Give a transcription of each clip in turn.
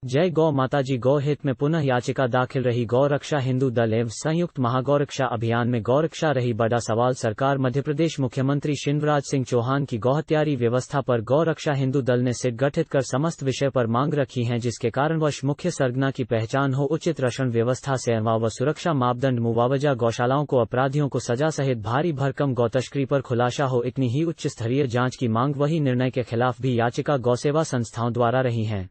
जय गौ माताजी। गौ हित में पुनः याचिका दाखिल रही गौरक्षा हिंदू दल एवं संयुक्त महागौरक्षा अभियान में गौरक्षा रही बड़ा सवाल। सरकार मध्य प्रदेश मुख्यमंत्री शिवराज सिंह चौहान की गौहत्यारी व्यवस्था पर गौरक्षा हिंदू दल ने सिट गठित कर समस्त विषय पर मांग रखी है, जिसके कारणवश मुख्य सरगना की पहचान हो, उचित रक्षण व्यवस्था से व सुरक्षा मापदंड मुआवजा, गौशालाओं को अपराधियों को सजा सहित भारी भरकम गौतस्करी पर खुलासा हो, इतनी ही उच्च स्तरीय जांच की मांग। वही निर्णय के खिलाफ भी याचिका गौसेवा संस्थाओं द्वारा रही है।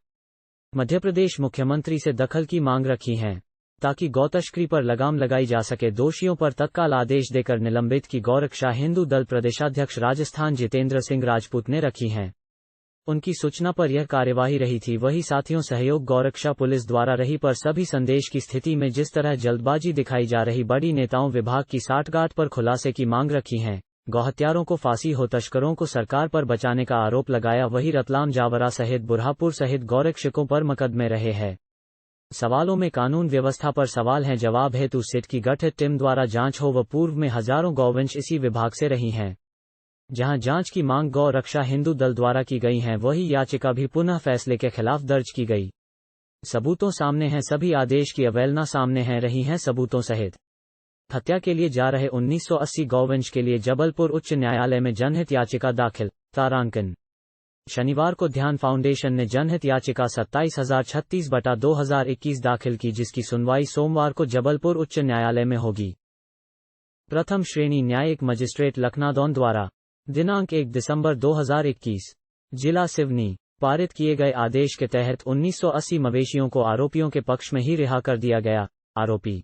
मध्य प्रदेश मुख्यमंत्री से दखल की मांग रखी है ताकि गौतस्करी पर लगाम लगाई जा सके। दोषियों पर तत्काल आदेश देकर निलंबित की गौरक्षा हिंदू दल प्रदेशाध्यक्ष राजस्थान जितेंद्र सिंह राजपूत ने रखी हैं। उनकी सूचना पर यह कार्यवाही रही थी। वही साथियों, सहयोग गौरक्षा पुलिस द्वारा रही, पर सभी संदेश की स्थिति में जिस तरह जल्दबाजी दिखाई जा रही, बड़ी नेताओं विभाग की साठगांठ पर खुलासे की मांग रखी है। गौहत्यारों को फांसी हो, तस्करों को सरकार पर बचाने का आरोप लगाया। वही रतलाम, जावरा सहित बुरहापुर सहित गौरक्षकों पर मुकदमे रहे हैं। सवालों में कानून व्यवस्था पर सवाल हैं। जवाब हेतु सिट की गठित टीम द्वारा जांच हो। व पूर्व में हजारों गौवंश इसी विभाग से रही हैं। जहां जांच की मांग गौ रक्षा हिंदू दल द्वारा की गई है, वही याचिका भी पुनः फैसले के खिलाफ दर्ज की गई। सबूतों सामने हैं, सभी आदेश की अवहेलना सामने है रही है सबूतों सहित। हत्या के लिए जा रहे 1980 गौवंश के लिए जबलपुर उच्च न्यायालय में जनहित याचिका दाखिल। तारांकन। शनिवार को ध्यान फाउंडेशन ने जनहित याचिका 27,036/2021 दाखिल की, जिसकी सुनवाई सोमवार को जबलपुर उच्च न्यायालय में होगी। प्रथम श्रेणी न्यायिक मजिस्ट्रेट लखनादौन द्वारा दिनांक 1 दिसंबर 2021 जिला सिवनी पारित किए गए आदेश के तहत 1980 मवेशियों को आरोपियों के पक्ष में ही रिहा कर दिया गया। आरोपी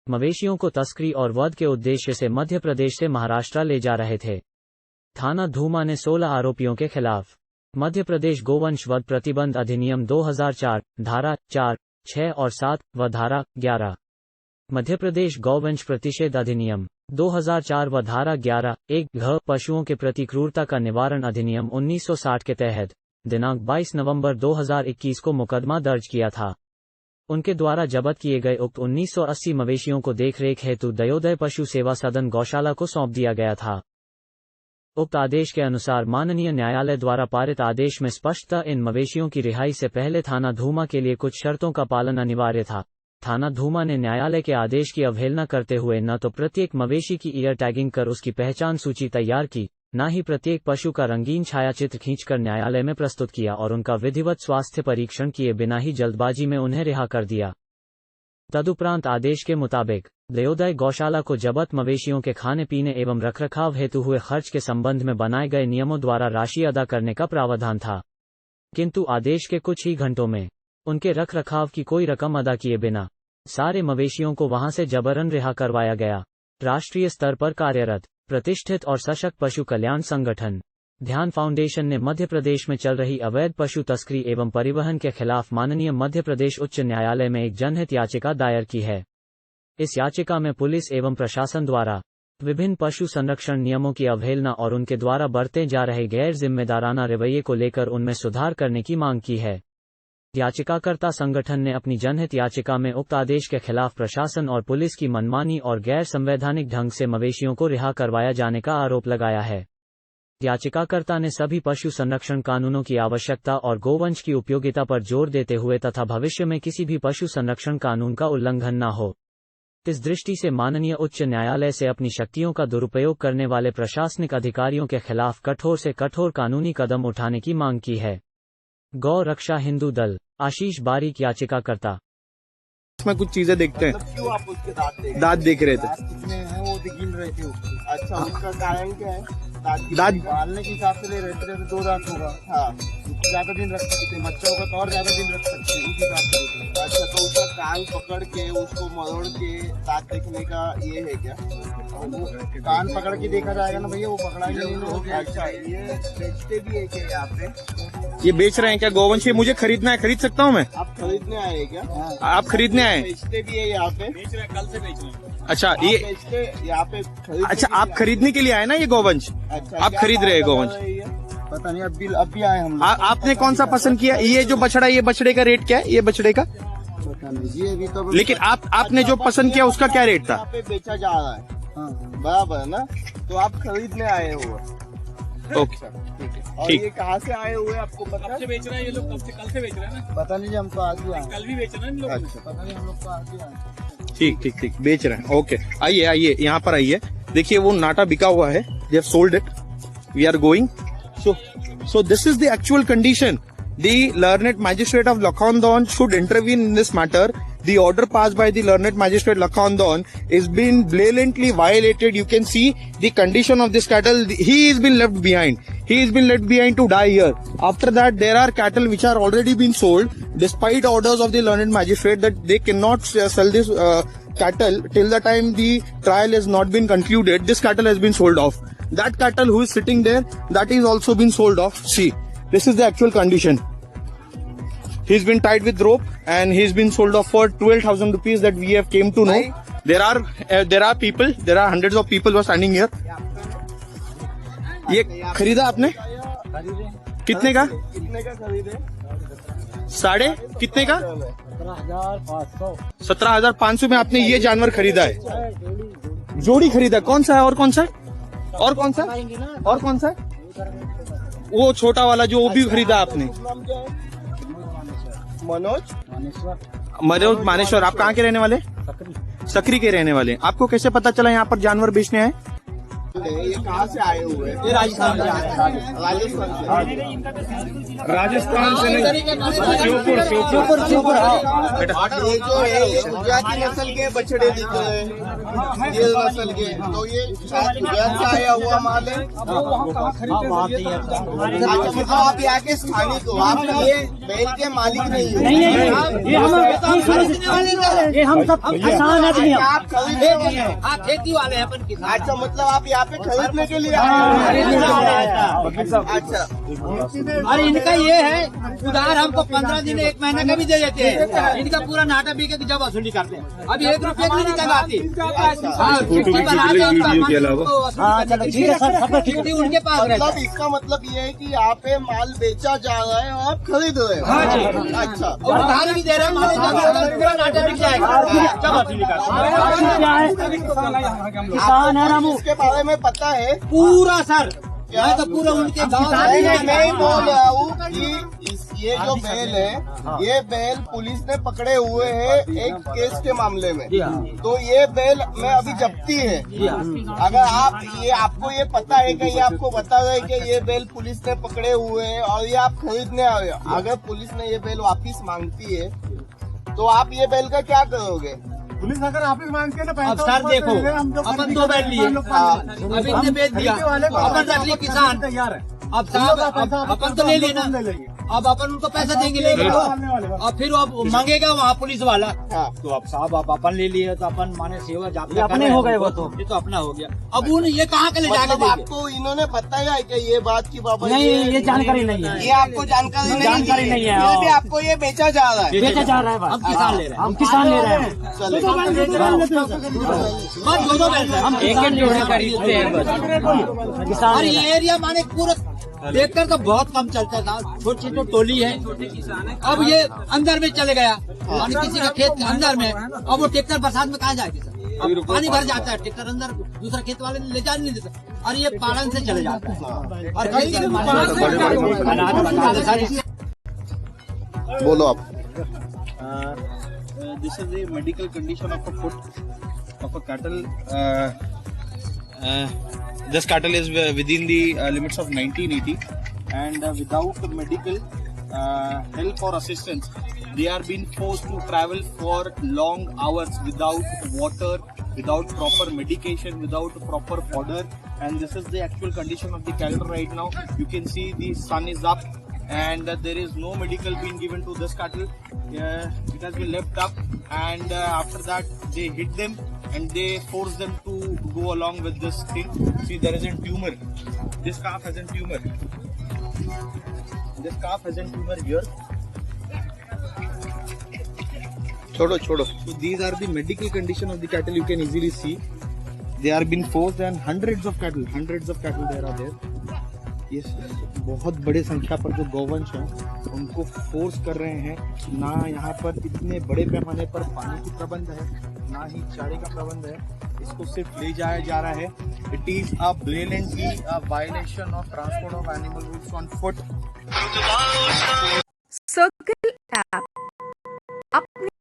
मवेशियों को तस्करी और वध के उद्देश्य से मध्य प्रदेश से महाराष्ट्र ले जा रहे थे। थाना धूमा ने 16 आरोपियों के खिलाफ मध्य प्रदेश गोवंश वध प्रतिबंध अधिनियम 2004 धारा 4, 6 और 7 व धारा 11, मध्य प्रदेश गौवंश प्रतिषेध अधिनियम 2004 व धारा 11(1) घ पशुओं के प्रति क्रूरता का निवारण अधिनियम 1960 के तहत दिनांक 22 नवंबर 2021 को मुकदमा दर्ज किया था। उनके द्वारा जब्त किए गए उक्त 1980 मवेशियों को देखरेख हेतु दयोदय पशु सेवा सदन गौशाला को सौंप दिया गया था। उक्त आदेश के अनुसार माननीय न्यायालय द्वारा पारित आदेश में स्पष्टतः इन मवेशियों की रिहाई से पहले थाना धूमा के लिए कुछ शर्तों का पालन अनिवार्य था। थाना धूमा ने न्यायालय के आदेश की अवहेलना करते हुए न तो प्रत्येक मवेशी की ईयर टैगिंग कर उसकी पहचान सूची तैयार की, न ही प्रत्येक पशु का रंगीन छायाचित्र खींचकर न्यायालय में प्रस्तुत किया और उनका विधिवत स्वास्थ्य परीक्षण किए बिना ही जल्दबाजी में उन्हें रिहा कर दिया। तदुपरांत आदेश के मुताबिक दयोदय गौशाला को जब्त मवेशियों के खाने पीने एवं रखरखाव हेतु हुए खर्च के संबंध में बनाए गए नियमों द्वारा राशि अदा करने का प्रावधान था, किंतु आदेश के कुछ ही घंटों में उनके रखरखाव की कोई रकम अदा किए बिना सारे मवेशियों को वहां से जबरन रिहा करवाया गया। राष्ट्रीय स्तर पर कार्यरत प्रतिष्ठित और सशक्त पशु कल्याण संगठन ध्यान फाउंडेशन ने मध्य प्रदेश में चल रही अवैध पशु तस्करी एवं परिवहन के खिलाफ माननीय मध्य प्रदेश उच्च न्यायालय में एक जनहित याचिका दायर की है। इस याचिका में पुलिस एवं प्रशासन द्वारा विभिन्न पशु संरक्षण नियमों की अवहेलना और उनके द्वारा बरते जा रहे गैर जिम्मेदाराना रवैये को लेकर उनमें सुधार करने की मांग की है। याचिकाकर्ता संगठन ने अपनी जनहित याचिका में उक्त आदेश के खिलाफ प्रशासन और पुलिस की मनमानी और गैर संवैधानिक ढंग से मवेशियों को रिहा करवाया जाने का आरोप लगाया है। याचिकाकर्ता ने सभी पशु संरक्षण कानूनों की आवश्यकता और गोवंश की उपयोगिता पर जोर देते हुए तथा भविष्य में किसी भी पशु संरक्षण कानून का उल्लंघन न हो, इस दृष्टि से माननीय उच्च न्यायालय से अपनी शक्तियों का दुरुपयोग करने वाले प्रशासनिक अधिकारियों के खिलाफ कठोर से कठोर कानूनी कदम उठाने की मांग की है। गौ रक्षा हिंदू दल आशीष बारीक याचिकाकर्ता। इसमें कुछ चीजें देखते हैं। क्यों आप उसके दांत देख रहे थे? कितने हैं वो गिन रहे थे उसको। अच्छा, उसका कारण क्या है? दांत पालने के हिसाब से ले रहे थे, 2 दांत होगा। हाँ, ज्यादा दिन रख सकते, बच्चा होगा तो और ज्यादा दिन रख सकते हैं, उस हिसाब से। अच्छा, तो उसका कान पकड़ के उसको मरोड़ के दांत देखने का ये है क्या? कान पकड़ के देखा जाएगा ना भैया, वो पकड़ा नहीं होगा। अच्छा, ये बेचते भी है क्या यहाँ पे? ये बेच रहे हैं क्या गोवंश? ये मुझे खरीदना है, खरीद सकता हूँ मैं? आप खरीदने आए क्या? आप खरीदने आए? बेचते भी है यहाँ पे? बेच रहे हैं, कल से बेच रहे हैं। अच्छा, ये बेचते यहाँ पे? अच्छा, आप खरीदने के लिए आए ना ये गोवंश? अच्छा, आप खरीद रहे हैं गोवंश? पता नहीं, अब भी आए हम। आपने कौन सा पसंद किया? ये जो बछड़ा, ये बछड़े का रेट क्या है? ये बछड़े का पता नहीं जी, अभी तो। लेकिन आपने जो पसंद किया उसका क्या रेट था? यहाँ पे बेचा जा रहा है। हाँ, बराबर है ना? तो आप खरीदने आए हो? ओके और ठीक। ये कहाँ से आए हुए आपको पता है? बेच रहे हैं ये लोग, कब से, कल से बेच रहे हैं ना, पता नहीं, हम तो आज ही आए। कल भी बेच रहे हैं इन लोगों ने। अच्छा पता नहीं, हम लोग तो आज ही आए। ठीक ठीक ठीक, बेच रहे हैं। ओके, आइए आइए यहाँ पर आइए। देखिए वो नाटा बिका हुआ है, they have sold it. We are going. So this is the actual condition. The learned magistrate of Lakhondon should intervene in this matter. The order passed by the learned magistrate Lakhondon is being blatantly violated. You can see the condition of this cattle. He has been left behind. He has been left behind to die here. After that, there are cattle which are already been sold, despite orders of the learned magistrate that they cannot sell this cattle till the time the trial has not been concluded. This cattle has been sold off. That cattle who is sitting there, that is also been sold off. See, this is the actual condition. He's been tied with rope and he's been sold off for 12,000 rupees that we have came to know. There are people, there are hundreds of people who are standing here. ये खरीदा आपने? कितने का? कितने का खरीदे? साढ़े कितने का? 17,500 में आपने ये जानवर खरीदा है। जोड़ी खरीदा। कौन सा है और कौन सा है? और कौन सा? और कौन सा? वो छोटा वाला जो वो भी खरीदा आपने। नाम क्या है? मनोज मनोज मानेश्वर। आप कहाँ के रहने वाले? सकरी के रहने वाले। आपको कैसे पता चला यहाँ पर जानवर बेचने आए? ये कहाँ से आए हुए? ये राजस्थान से आए हैं। राजस्थान से। राजस्थान से नहीं, शिवपुर। ये जो है ये गुजराती नस्ल के बछड़े दिख रहे हैं, ये नस्ल के, तो ये शायद गुजरात से आया हुआ माल है। अच्छा, मतलब आप यहाँ के स्थानिक हो, आप ये बैल के मालिक नहीं हो? ये हम सब किसान आदमी हैं। आप खरीदने के लिए? हाँ, खेती वाले हैं अपन किसान। अच्छा, मतलब आप यहाँ पे खरीदने के लिए आए हैं? अच्छा, अरे इनका ये है उधार हमको 15 दिन 1 महीने का भी दे देते हैं। इनका पूरा नाटा बिके जब वसूली करते हैं। अभी 1 रुपये की नहीं लगाती। हाँ, छुट्टी बना के छुट्टी उनके पास रहता मतलब है। इसका मतलब ये है कि यहाँ पे माल बेचा जा रहा है और आप खरीद रहे हो? हाँ जी। अच्छा, और उधार भी दे रहे हैं, पूरा नाटा बिक जाएगा जब वसूली करते हैं। किसान है हम, इसके बारे में पता है? पूरा सर, मैं तो पूरा उनके गाँव मैं ही बोल रहा हूँ कि ये जो बैल है, ये बैल पुलिस ने पकड़े हुए हैं एक केस के मामले में। तो ये बैल में अभी जब्ती है। अगर आप ये आपको ये पता है कि ये आपको बता रहे कि ये बैल पुलिस ने पकड़े हुए हैं और ये आप खरीदने आए हो, अगर पुलिस ने ये बैल वापिस मांगती है तो आप ये बैल का क्या करोगे? पुलिस अगर वापिस मांगती है ना, अब सर देखो, अपन 2 बैल लिए, अभी इनने बेच दिया, अपन रख लिए किसान तैयार है। अब साहब अपन तो ले लेना, अब अपन उनको पैसा देंगे लेंगे और फिर अब मांगेगा वहाँ पुलिस वाला। हाँ। तो अब साहब आप अपन ले लिए तो अपन माने सेवा जाते अपने हो गए, वो तो ये तो अपना हो गया। अब उन्हें ये कहाँ के ले जाके मतलब देंगे? आपको इन्होंने बताया है कि ये बात की बाबा? नहीं, ये जानकारी नहीं है। ये आपको जानकारी नहीं है? हाँ। फिर भी आपको ये बेचा जा रहा है? बेचा जा रहा है, हम किसान ले रहे हैं, हम किसान ले रहे हैं। चलो, बस 2 बैल हम एक जोड़े खरीदते हैं किसान। और ये एरिया माने पूरा देखकर तो बहुत कम चलता था, छोटी छोटी टोली है। अब ये अंदर में चले गया, और किसी का खेत अंदर में, अब वो ट्रैक्टर बरसात में कहाँ जाएगी सर? अब पानी भर जाता है, ट्रैक्टर अंदर दूसरा खेत वाले ले जा नहीं देता, और ये पालन से चले जाता है। और बोलो आप। This is the medical condition of a foot of a cattle. This cattle is within the limits of 1980, and without medical help or assistance, they are being forced to travel for long hours without water, without proper medication, without proper fodder. And this is the actual condition of the cattle right now. You can see the sun is up, and there is no medical being given to this cattle. It has been left up, and after that they hit them and they force them to go along with this thing. See, there is a tumor. This calf has a tumor. This calf has a tumor here. Chodo. So these are the medical condition of the cattle. You can easily see they are being forced, and hundreds of cattle there are there. ये बहुत बड़े संख्या पर जो गौवंश हैं उनको force कर रहे हैं। ना यहाँ पर इतने बड़े पैमाने पर पानी की प्रबंध है, ना ही चारे का प्रबंध है। इसको सिर्फ ले जाया जा रहा है। It is a blatantly violation of transport of animal on foot. Circle app अपने